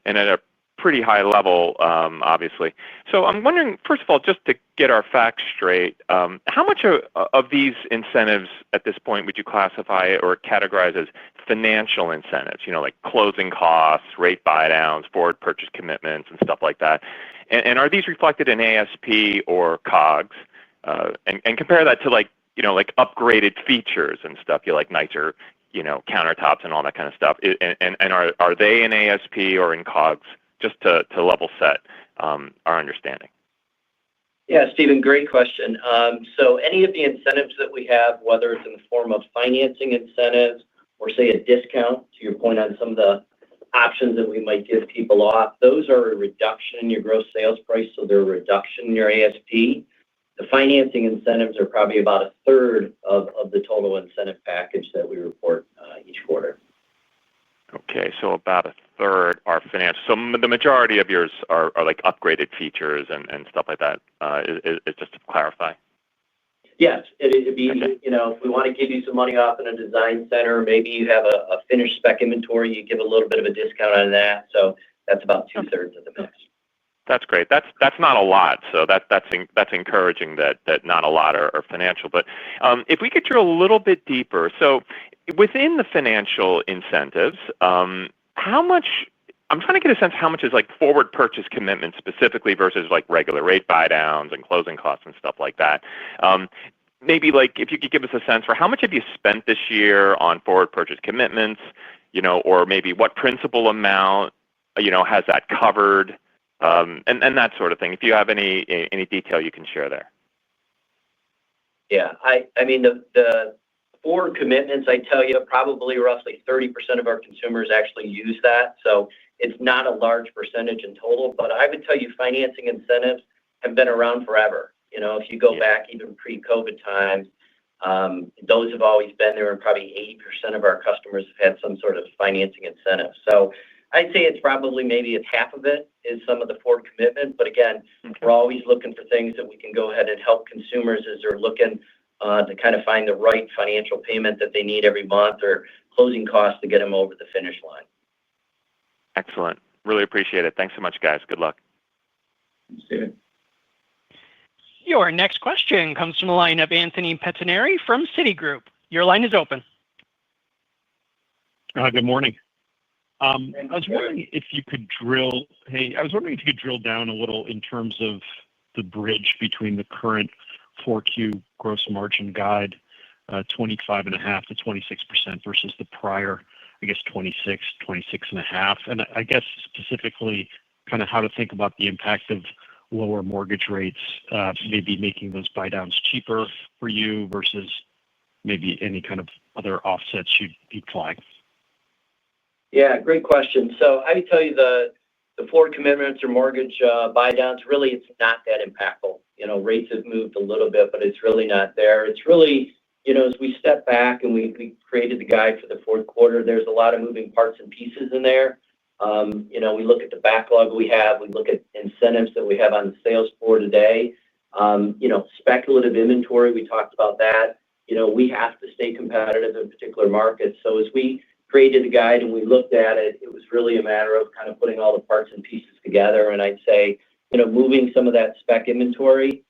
and at a pretty high level, obviously. So I'm wondering, first of all, just to get our facts straight, how much of these incentives at this point would you classify or categorize as financial incentives, like closing costs, rate buy-downs, forward purchase commitments, and stuff like that? And are these reflected in ASP or COGS? And compare that to like upgraded features and stuff, like nicer, countertops and all that kind of stuff. And are they in ASP or in COGS? Just to level set our understanding. Yeah, Stephen, great question. So any of the incentives that we have, whether it's in the form of financing incentives or say a discount, to your point on some of the options that we might give people off, those are a reduction in your gross sales price, so they're a reduction in your ASP. The financing incentives are probably about a third of the total incentive package that we report each quarter. Okay, so about a third are financial. So the majority of yours are like upgraded features and stuff like that. Is just to clarify. Yes, it'd be, if we want to give you some money off in a design center, maybe you have a finished spec inventory, you give a little bit of a discount on that. So that's about 2/3 of the mix. That's great. That's not a lot. So that's encouraging that not a lot are financial. But if we could drill a little bit deeper, so within the financial incentives, how much? I'm trying to get a sense how much is like forward purchase commitment specifically versus like regular rate buy downs and closing costs and stuff like that. Maybe like if you could give us a sense for how much have you spent this year on forward purchase commitments, or maybe what principal amount, has that covered, and that sort of thing. If you have any detail you can share there. Yeah, I mean the forward commitments, I tell you, probably roughly 30% of our consumers actually use that. So it's not a large percentage in total, but I would tell you financing incentives have been around forever. If you go back even pre-COVID times, those have always been there, and probably 80% of our customers have had some sort of financing incentive. So I'd say it's probably maybe half of it is some of the forward commitment. But again, we're always looking for things that we can go ahead and help consumers as they're looking to kind of find the right financial payment that they need every month or closing costs to get them over the finish line. Excellent. Really appreciate it. Thanks so much, guys. Good luck. See you. Your next question comes from the line of Anthony Pettinari from Citigroup. Your line is open. Good morning. I was wondering if you could drill down a little in terms of the bridge between the current 4Q gross margin guide, 25.5% to 26% versus the prior, I guess, 26.5%. And I guess specifically kind of how to think about the impact of lower mortgage rates, maybe making those buy downs cheaper for you versus maybe any kind of other offsets you'd flag. Yeah, great question. So I would tell you the forward commitments or mortgage buy downs, really, it's not that impactful. Rates have moved a little bit, but it's really not there. It's really, as we step back and we created the guide for the fourth quarter, there's a lot of moving parts and pieces in there. We look at the backlog we have, we look at incentives that we have on the sales floor today. Speculative inventory, we talked about that. We have to stay competitive in particular markets. So as we created the guide and we looked at it, it was really a matter of kind of putting all the parts and pieces together. And I'd say, moving some of that spec inventory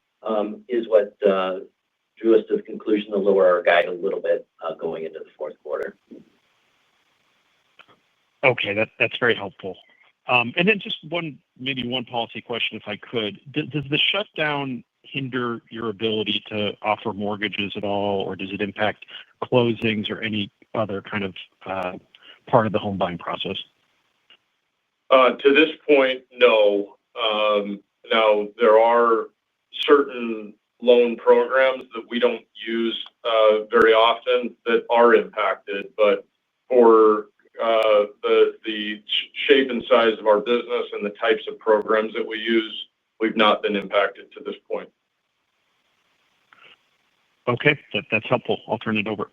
is what drew us to the conclusion to lower our guide a little bit going into the fourth quarter. Okay, that's very helpful. And then just maybe one policy question, if I could. Does the shutdown hinder your ability to offer mortgages at all, or does it impact closings or any other kind of part of the home buying process? To this point, no. Now, there are certain loan programs that we don't use very often that are impacted, but for the shape and size of our business and the types of programs that we use, we've not been impacted to this point. Okay, that's helpful. I'll turn it over.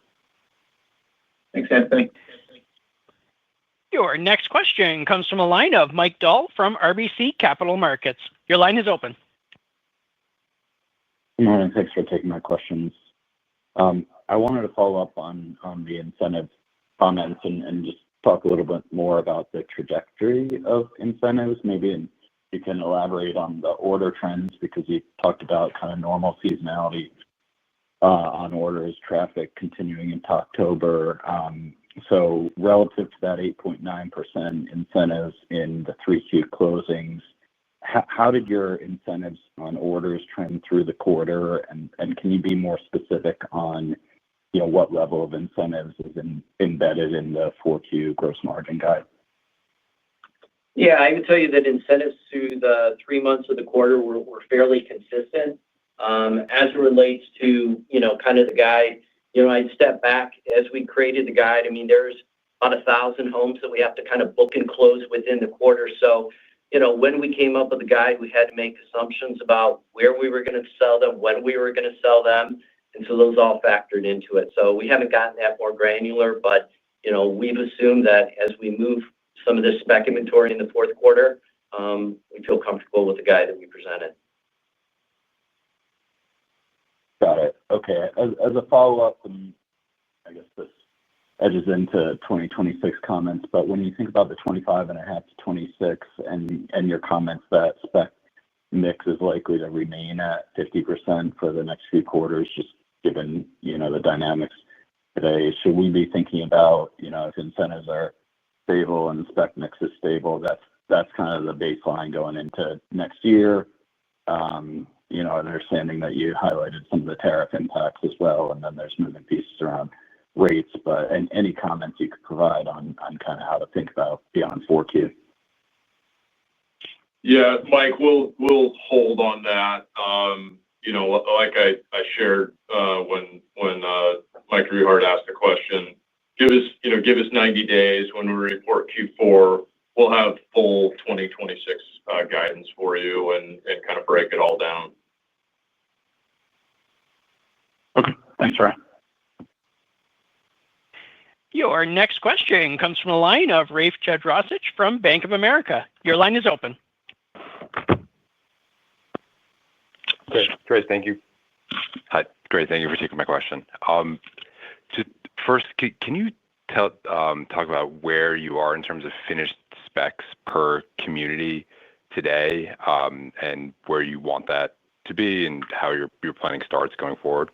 Thanks, Anthony. Your next question comes from a line of Mike Dahl from RBC Capital Markets. Your line is open. Good morning. Thanks for taking my questions. I wanted to follow up on the incentive comments and just talk a little bit more about the trajectory of incentives. Maybe you can elaborate on the order trends because you talked about kind of normal seasonality on orders, traffic continuing into October. So relative to that 8.9% incentives in the 3Q closings, how did your incentives on orders trend through the quarter? And can you be more specific on what level of incentives is embedded in the 4Q gross margin guide? Yeah, I would tell you that incentives through the 3 months of the quarter were fairly consistent. As it relates to, kind of the guide, I'd step back as we created the guide. I mean, there's about 1,000 homes that we have to kind of book and close within the quarter. So, when we came up with the guide, we had to make assumptions about where we were going to sell them, when we were going to sell them. And so those all factored into it. So we haven't gotten that more granular, but, we've assumed that as we move some of this spec inventory in the fourth quarter, we feel comfortable with the guide that we presented. Got it. Okay. As a follow-up, and I guess this edges into 2026 comments, but when you think about the 25.5 to 26 and your comments that spec mix is likely to remain at 50% for the next few quarters, just given, the dynamics today, should we be thinking about, if incentives are stable and the spec mix is stable, that's kind of the baseline going into next year? Understanding that you highlighted some of the tariff impacts as well, and then there's moving pieces around rates, but any comments you could provide on kind of how to think about beyond 4Q? Yeah, Mike, we'll hold on that. Like I shared when Mike Rehard asked the question, give us 90 days. When we report Q4, we'll have full 2026 guidance for you and kind of break it all down. Okay, thanks, Ryan. Your next question comes from a line of Rafe Jadrosich from Bank of America. Your line is open. Great. Thank you. Hi. Great. Thank you for taking my question. First, can you talk about where you are in terms of finished specs per community today, and where you want that to be and how you're planning starts going forward?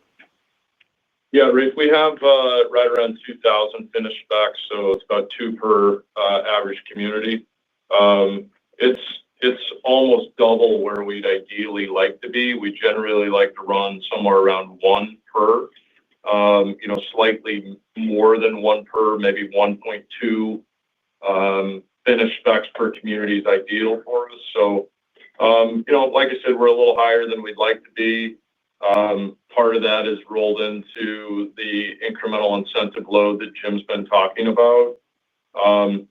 Yeah, Rafe, we have right around 2,000 finished specs, so it's about two per average community. It's almost double where we'd ideally like to be. We generally like to run somewhere around one per, slightly more than one per, maybe 1.2 finished specs per community is ideal for us. So, like I said, we're a little higher than we'd like to be. Part of that is rolled into the incremental incentive load that Jim's been talking about. We're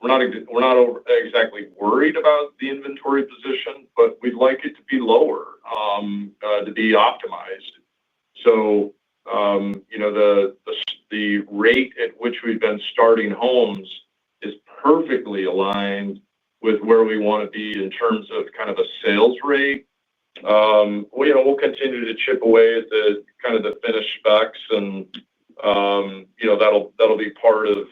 not exactly worried about the inventory position, but we'd like it to be lower, to be optimized. So, the rate at which we've been starting homes is perfectly aligned with where we want to be in terms of kind of a sales rate. We'll continue to chip away at the kind of the finished specs, and that'll be part of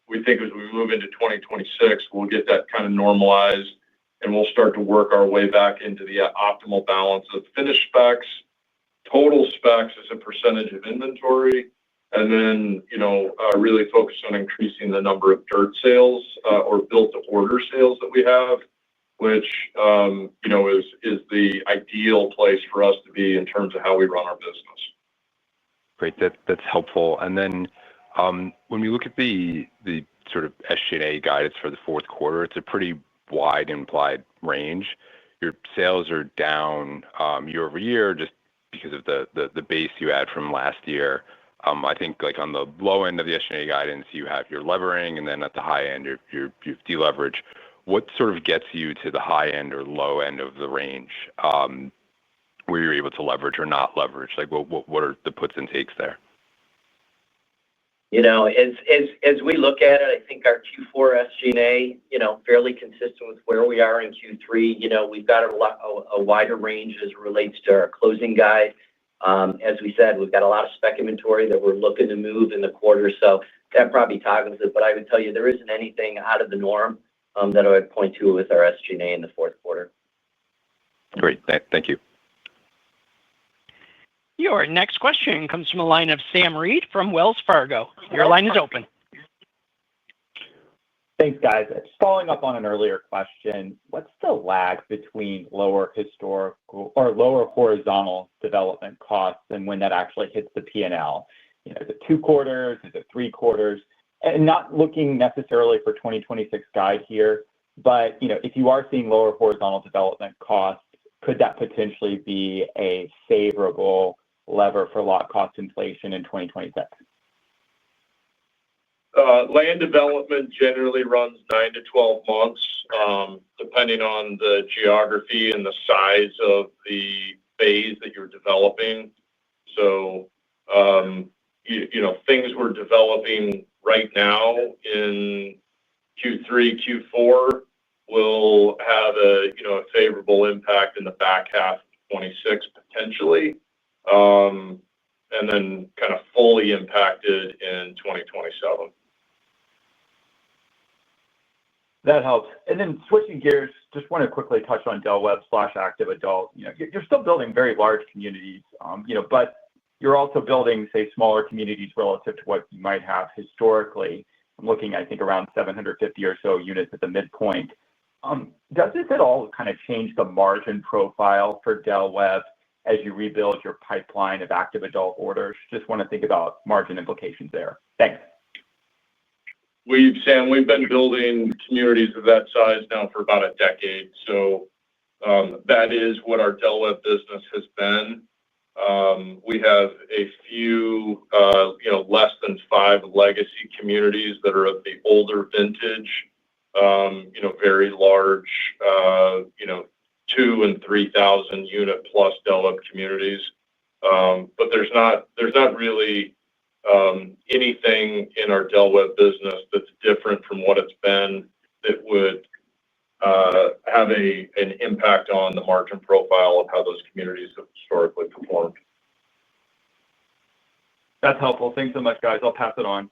we think as we move into 2026, we'll get that kind of normalized, and we'll start to work our way back into the optimal balance of finished specs, total specs as a percentage of inventory, and then really focus on increasing the number of dirt sales or built-to-order sales that we have, which is the ideal place for us to be in terms of how we run our business. Great. That's helpful. And then when we look at the sort of SG&A guidance for the fourth quarter, it's a pretty wide implied range. Your sales are down year over year just because of the base you had from last year. I think on the low end of the SG&A guidance, you have your levering, and then at the high end, you deleverage. What sort of gets you to the high end or low end of the range where you're able to leverage or not leverage? What are the puts and takes there? As we look at it, I think our Q4 SG&A, fairly consistent with where we are in Q3. We've got a wider range as it relates to our closing guide. As we said, we've got a lot of spec inventory that we're looking to move in the quarter, so that probably toggles it. But I would tell you there isn't anything out of the norm that I would point to with our SG&A in the fourth quarter. Great. Thank you. Your next question comes from a line of Sam Reed from Wells Fargo. Your line is open. Thanks, guys. Just following up on an earlier question, what's the lag between lower historical or lower horizontal development costs and when that actually hits the P&L? Is it 2 quarters? Is it 3 quarters? And not looking necessarily for 2026 guide here, but if you are seeing lower horizontal development costs, could that potentially be a favorable lever for lot cost inflation in 2026? Land development generally runs 9 to 12 months, depending on the geography and the size of the phase that you're developing. So, things we're developing right now in Q3, Q4 will have a favorable impact in the back half of 2026 potentially, and then kind of fully impacted in 2027. That helps. And then switching gears, just want to quickly touch on Del Webb/Active Adult. You're still building very large communities, but you're also building, say, smaller communities relative to what you might have historically. I'm looking, I think, around 750 or so units at the midpoint. Does this at all kind of change the margin profile for Del Webb as you rebuild your pipeline of Active Adult orders? Just want to think about margin implications there. Thanks. Sam, we've been building communities of that size now for about a decade. So that is what our Del Webb business has been. We have a few, less than 5 legacy communities that are of the older vintage, very large, 2,000 and 3,000 unit plus Del Webb communities. But there's not really anything in our Del Webb business that's different from what it's been that would have an impact on the margin profile of how those communities have historically performed. That's helpful. Thanks so much, guys. I'll pass it on.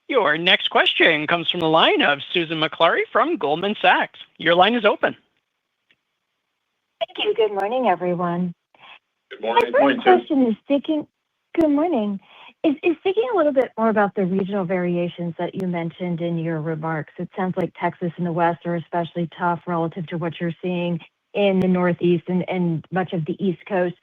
Your next question comes from the line of Susan Maklari from Goldman Sachs. Your line is open. Thank you. Good morning, everyone. Good My morning. first question is thinking, good morning, is thinking a little bit more about the regional variations that you mentioned in your remarks. It sounds like Texas and the West are especially tough relative to what you're seeing in the Northeast and much of the East Coast.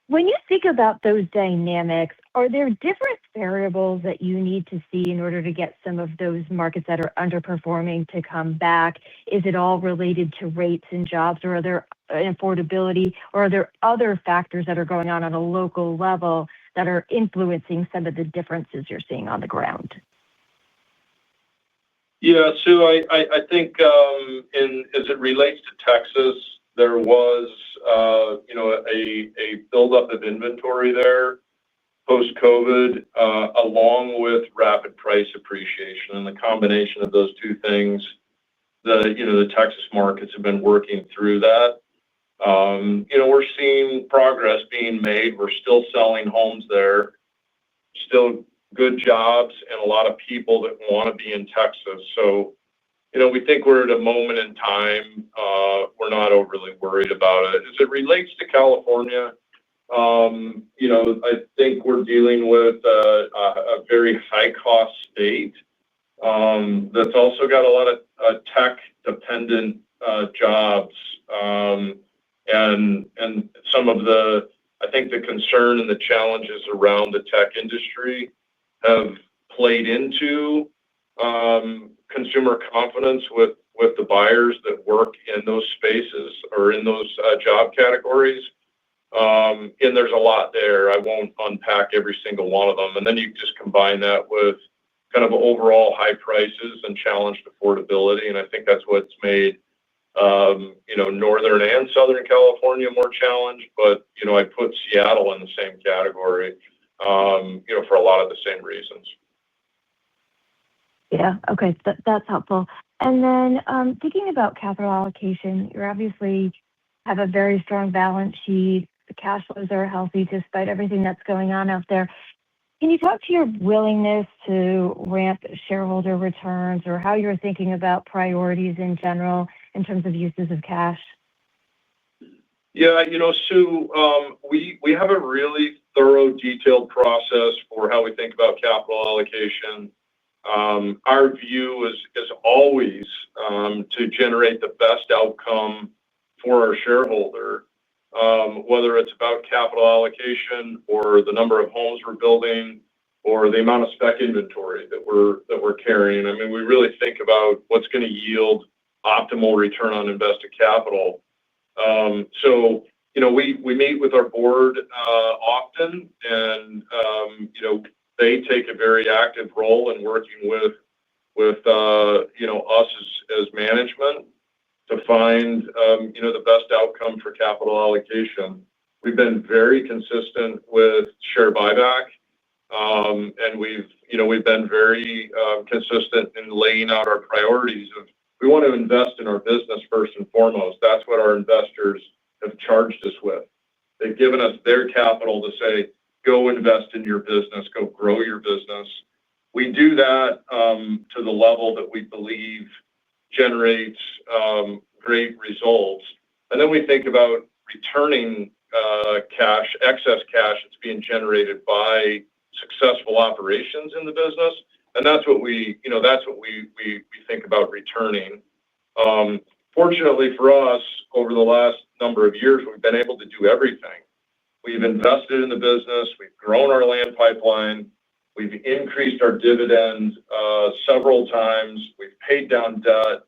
When you think about those dynamics, are there different variables that you need to see in order to get some of those markets that are underperforming to come back? Is it all related to rates and jobs, or are there affordability, or are there other factors that are going on a local level that are influencing some of the differences you're seeing on the ground? Yeah, Sue, I think as it relates to Texas, there was a buildup of inventory there post-COVID, along with rapid price appreciation, and the combination of those two things. The Texas markets have been working through that. We're seeing progress being made. We're still selling homes there, still good jobs, and a lot of people that want to be in Texas. So, we think we're at a moment in time. We're not overly worried about it. As it relates to California, I think we're dealing with a very high-cost state that's also got a lot of tech-dependent jobs. And some of I think the concern and the challenges around the tech industry have played into consumer confidence with the buyers that work in those spaces or in those job categories. And there's a lot there. I won't unpack every single one of them. And then you just combine that with kind of overall high prices and challenged affordability. And I think that's what's made Northern and Southern California more challenged. But, I put Seattle in the same category, for a lot of the same reasons. Yeah, okay, that's helpful. And then thinking about capital allocation, you obviously have a very strong balance sheet. The cash flows are healthy despite everything that's going on out there. Can you talk to your willingness to ramp shareholder returns, or how you're thinking about priorities in general in terms of uses of cash? Yeah, Sue, we have a really thorough, detailed process for how we think about capital allocation. Our view is always to generate the best outcome for our shareholder, whether it's about capital allocation or the number of homes we're building or the amount of spec inventory that we're carrying. I mean, we really think about what's going to yield optimal return on invested capital. So, we meet with our board often, and they take a very active role in working with us as management to find the best outcome for capital allocation. We've been very consistent with share buyback, and we've been very consistent in laying out our priorities of we want to invest in our business first and foremost. That's what our investors have charged us with. They've given us their capital to say, go invest in your business, go grow your business. We do that to the level that we believe generates great results. And then we think about returning excess cash that's being generated by successful operations in the business. And that's what we think about returning. Fortunately for us, over the last number of years, we've been able to do everything. We've invested in the business. We've grown our land pipeline. We've increased our dividend several times. We've paid down debt,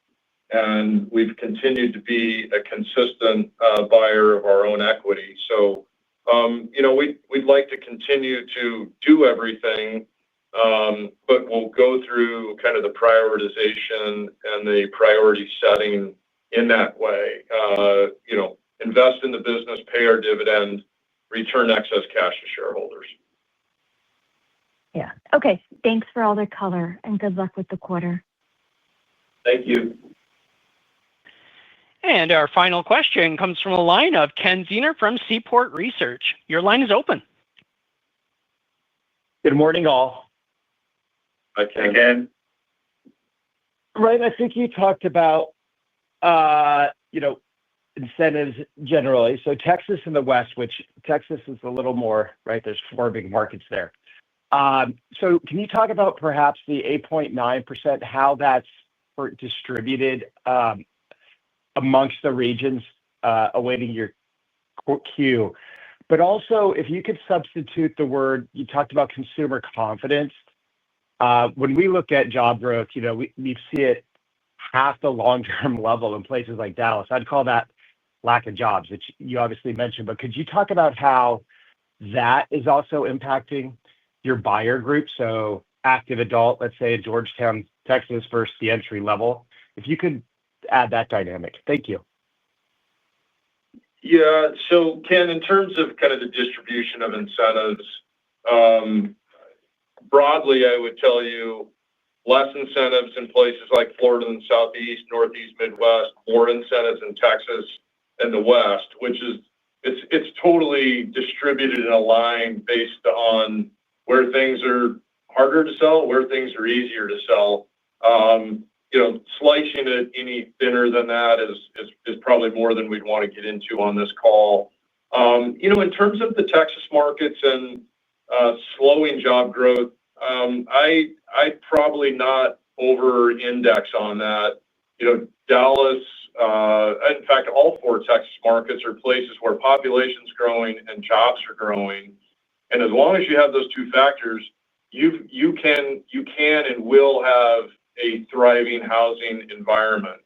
and we've continued to be a consistent buyer of our own equity. So, we'd like to continue to do everything, but we'll go through kind of the prioritization and the priority setting in that way. Invest in the business, pay our dividend, return excess cash to shareholders. Yeah. Okay. Thanks for all the color, and good luck with the quarter. Thank you. And our final question comes from a line of Ken Zener from Seaport Research. Your line is open. Good morning, all. Hi, Ken. Right. I think you talked about, incentives generally. So Texas and the West, which Texas is a little more, right? There's four big markets there. So can you talk about perhaps the 8.9%, how that's distributed amongst the regions awaiting your queue? But also, if you could substitute the word, you talked about consumer confidence. When we look at job growth, we see it half the long-term level in places like Dallas. I'd call that lack of jobs, which you obviously mentioned. But could you talk about how that is also impacting your buyer group? So active adult, let's say in Georgetown, Texas, versus the entry level. If you could add that dynamic. Thank you. Yeah. So, Ken, in terms of kind of the distribution of incentives, broadly, I would tell you less incentives in places like Florida and Southeast, Northeast, Midwest, more incentives in Texas and the West, which is it's totally distributed and aligned based on where things are harder to sell, where things are easier to sell. Slicing it any thinner than that is probably more than we'd want to get into on this call. In terms of the Texas markets and slowing job growth, I'd probably not over-index on that. Dallas, in fact, all four Texas markets are places where population's growing and jobs are growing. And as long as you have those two factors, you can and will have a thriving housing environment.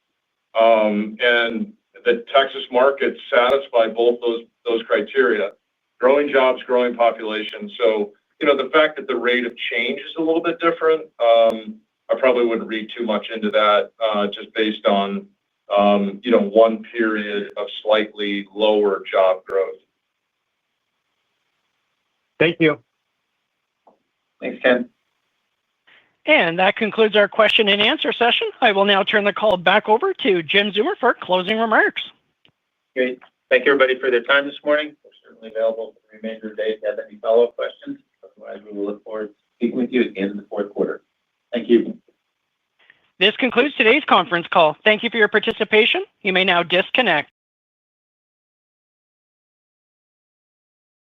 And the Texas markets satisfy both those criteria: growing jobs, growing population. So, the fact that the rate of change is a little bit different, I probably wouldn't read too much into that, just based on one period of slightly lower job growth. Thank you. Thanks, Ken. And that concludes our question and answer session. I will now turn the call back over to Jim Zeumer for closing remarks. Great. Thank you, everybody, for their time this morning. We're certainly available for the remainder of the day if you have any follow-up questions. Otherwise, we will look forward to speaking with you at the end of the fourth quarter. Thank you. This concludes today's conference call. Thank you for your participation. You may now disconnect.